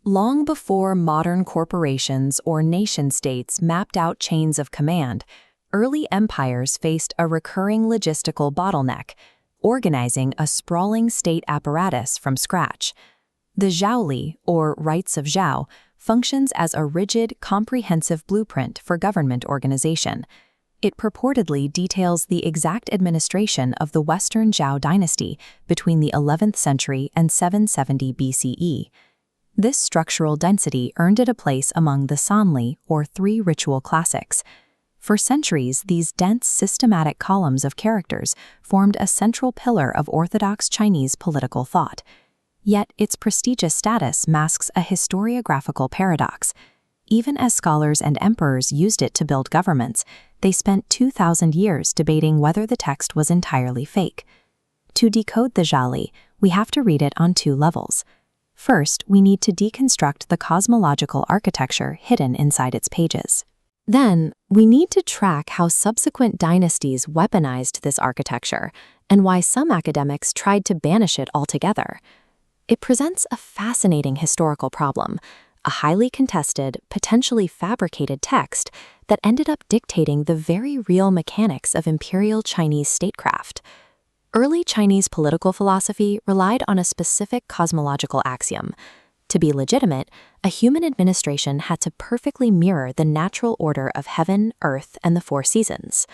Long before modern corporations or nation-states mapped out chains of command, early empires faced a recurring logistical bottleneck, organizing a sprawling state apparatus from scratch. The Zhouli, or Rites of Zhao, functions as a rigid, comprehensive blueprint for government organization. It purportedly details the exact administration of the Western Zhao dynasty between the 11th century and 770 BCE. This structural density earned it a place among the Sanli, or three ritual classics. For centuries, these dense, systematic columns of characters formed a central pillar of orthodox Chinese political thought. Yet its prestigious status masks a historiographical paradox. Even as scholars and emperors used it to build governments, they spent 2,000 years debating whether the text was entirely fake. To decode the Zhouli, we have to read it on two levels. First, we need to deconstruct the cosmological architecture hidden inside its pages. Then, we need to track how subsequent dynasties weaponized this architecture and why some academics tried to banish it altogether. It presents a fascinating historical problem, a highly contested, potentially fabricated text that ended up dictating the very real mechanics of imperial Chinese statecraft. Early Chinese political philosophy relied on a specific cosmological axiom. To be legitimate, a human administration had to perfectly mirror the natural order of heaven, earth, and the four seasons.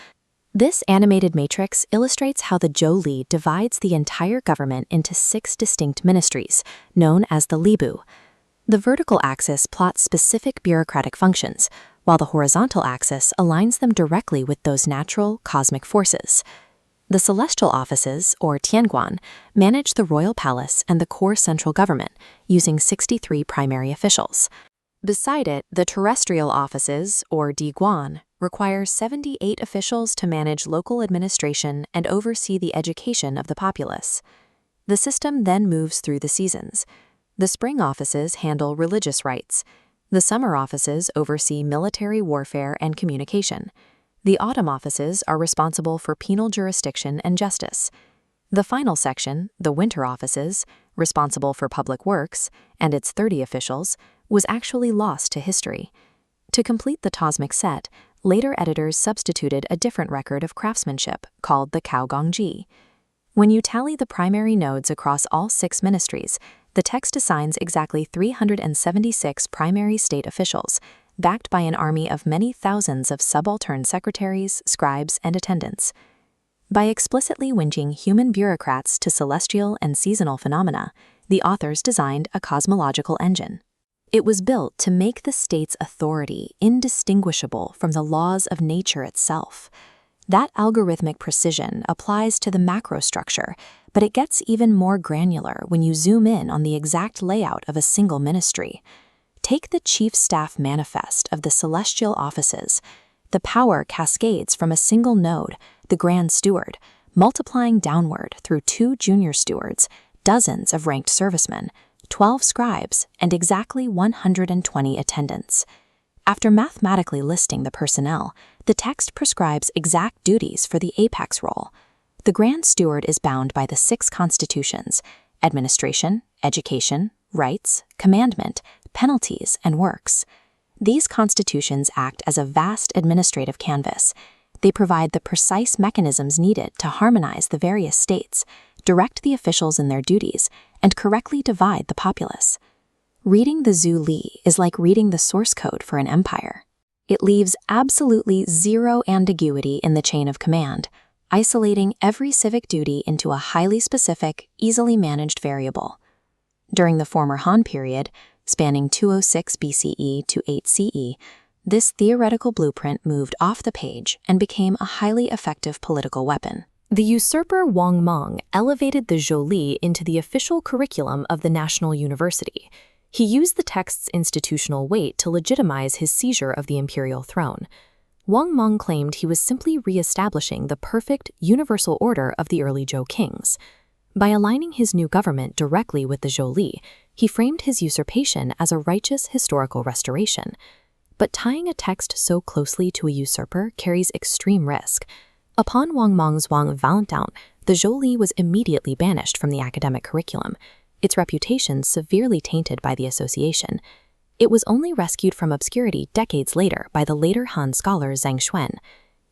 This animated matrix illustrates how the Zhouli divides the entire government into 6 distinct ministries, known as the Libu. The vertical axis plots specific bureaucratic functions, while the horizontal axis aligns them directly with those natural, cosmic forces. The celestial offices, or Tianguan, manage the royal palace and the core central government, using 63 primary officials. Beside it, the terrestrial offices, or Diguan, require 78 officials to manage local administration and oversee the education of the populace. The system then moves through the seasons. The spring offices handle religious rites. The summer offices oversee military warfare and communication. The autumn offices are responsible for penal jurisdiction and justice. The final section, the winter offices, responsible for public works, and its 30 officials, was actually lost to history. To complete the cosmic set, later editors substituted a different record of craftsmanship called the Caogongji. When you tally the primary nodes across all 6 ministries, the text assigns exactly 376 primary state officials, backed by an army of many thousands of subaltern secretaries, scribes, and attendants. By explicitly linking human bureaucrats to celestial and seasonal phenomena, the authors designed a cosmological engine. It was built to make the state's authority indistinguishable from the laws of nature itself. That algorithmic precision applies to the macrostructure, but it gets even more granular when you zoom in on the exact layout of a single ministry. Take the Chief Staff Manifest of the Celestial Offices. The power cascades from a single node, the Grand Steward, multiplying downward through 2 junior stewards, dozens of ranked servicemen, 12 scribes, and exactly 120 attendants. After mathematically listing the personnel, the text prescribes exact duties for the apex role. The Grand Steward is bound by the 6 constitutions: administration, education, rights, commandment, penalties, and works. These constitutions act as a vast administrative canvas. They provide the precise mechanisms needed to harmonize the various states, direct the officials in their duties, and correctly divide the populace. Reading the Zhouli is like reading the source code for an empire. It leaves absolutely zero ambiguity in the chain of command, isolating every civic duty into a highly specific, easily managed variable. During the former Han period, spanning 206 BCE to 8 CE, this theoretical blueprint moved off the page and became a highly effective political weapon. The usurper Wang Mang elevated the Zhouli into the official curriculum of the National University. He used the text's institutional weight to legitimize his seizure of the imperial throne. Wang Mang claimed he was simply re-establishing the perfect, universal order of the early Zhou kings. By aligning his new government directly with the Zhouli, he framed his usurpation as a righteous historical restoration. But tying a text so closely to a usurper carries extreme risk. Upon Wang Mang's Wang Valentin, the Zhouli was immediately banished from the academic curriculum. its reputation severely tainted by the association. It was only rescued from obscurity decades later by the later Han scholar Zhang Xuan.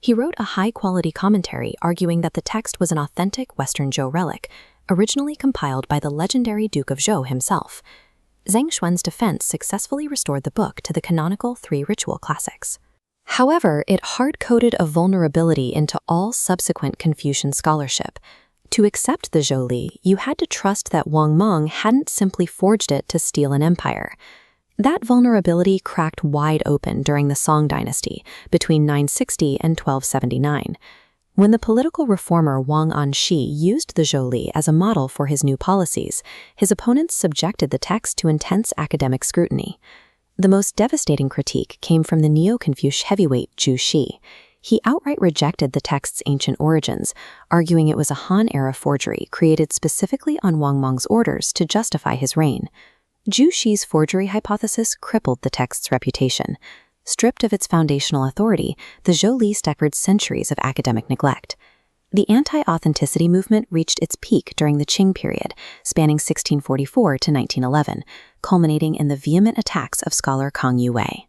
He wrote a high-quality commentary arguing that the text was an authentic Western Zhou relic, originally compiled by the legendary Duke of Zhou himself. Zhang Xuan's defense successfully restored the book to the canonical three ritual classics. However, it hard-coded a vulnerability into all subsequent Confucian scholarship. To accept the Zhouli, you had to trust that Wang Meng hadn't simply forged it to steal an empire. That vulnerability cracked wide open during the Song dynasty, between 960 and 1279. When the political reformer Wang Anshi used the Zhouli as a model for his new policies, his opponents subjected the text to intense academic scrutiny. The most devastating critique came from the neo-Confucius heavyweight Zhu Xi. He outright rejected the text's ancient origins, arguing it was a Han-era forgery created specifically on Wang Meng's orders to justify his reign. Zhu Xi's forgery hypothesis crippled the text's reputation. Stripped of its foundational authority, the Zhouli suffered centuries of academic neglect. The anti-authenticity movement reached its peak during the Qing period, spanning 1644 to 1911, culminating in the vehement attacks of scholar Kang Yuwei.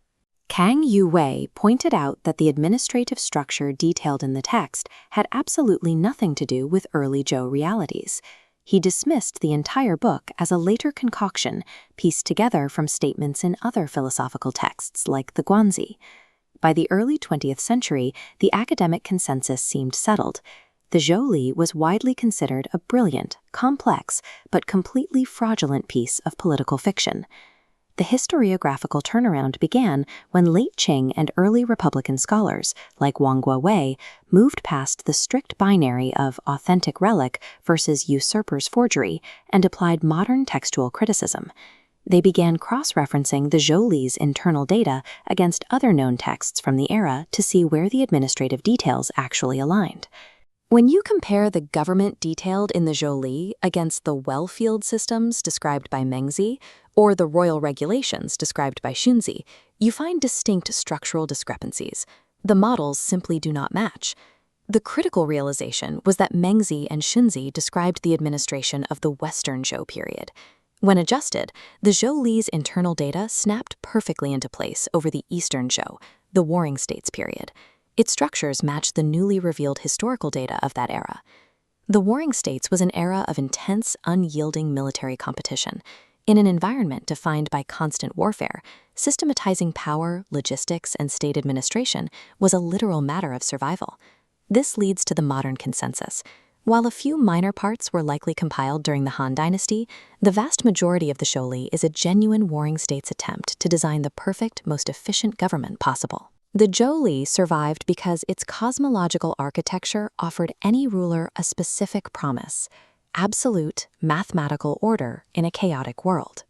Kang Yuwei pointed out that the administrative structure detailed in the text had absolutely nothing to do with early Zhou realities. He dismissed the entire book as a later concoction pieced together from statements in other philosophical texts like the Guanzi. By the early 20th century, the academic consensus seemed settled. The Zhouli was widely considered a brilliant, complex, but completely fraudulent piece of political fiction. The historiographical turnaround began when late Qing and early Republican scholars, like Wang Guowei, moved past the strict binary of authentic relic versus usurper's forgery and applied modern textual criticism. They began cross-referencing the Zhouli's internal data against other known texts from the era to see where the administrative details actually aligned. When you compare the government detailed in the Zhouli against the well-field systems described by Mengzi or the royal regulations described by Xunzi, you find distinct structural discrepancies. The models simply do not match. The critical realization was that Mengzi and Xunzi described the administration of the Western Zhou period. When adjusted, the Zhouli's internal data snapped perfectly into place over the Eastern Zhou, the Warring States period. Its structures matched the newly revealed historical data of that era. The Warring States was an era of intense, unyielding military competition. In an environment defined by constant warfare, systematizing power, logistics, and state administration was a literal matter of survival. This leads to the modern consensus. While a few minor parts were likely compiled during the Han Dynasty, the vast majority of the Zhouli is a genuine Warring States attempt to design the perfect, most efficient government possible. The Zhouli survived because its cosmological architecture offered any ruler a specific promise: absolute, mathematical order in a chaotic world.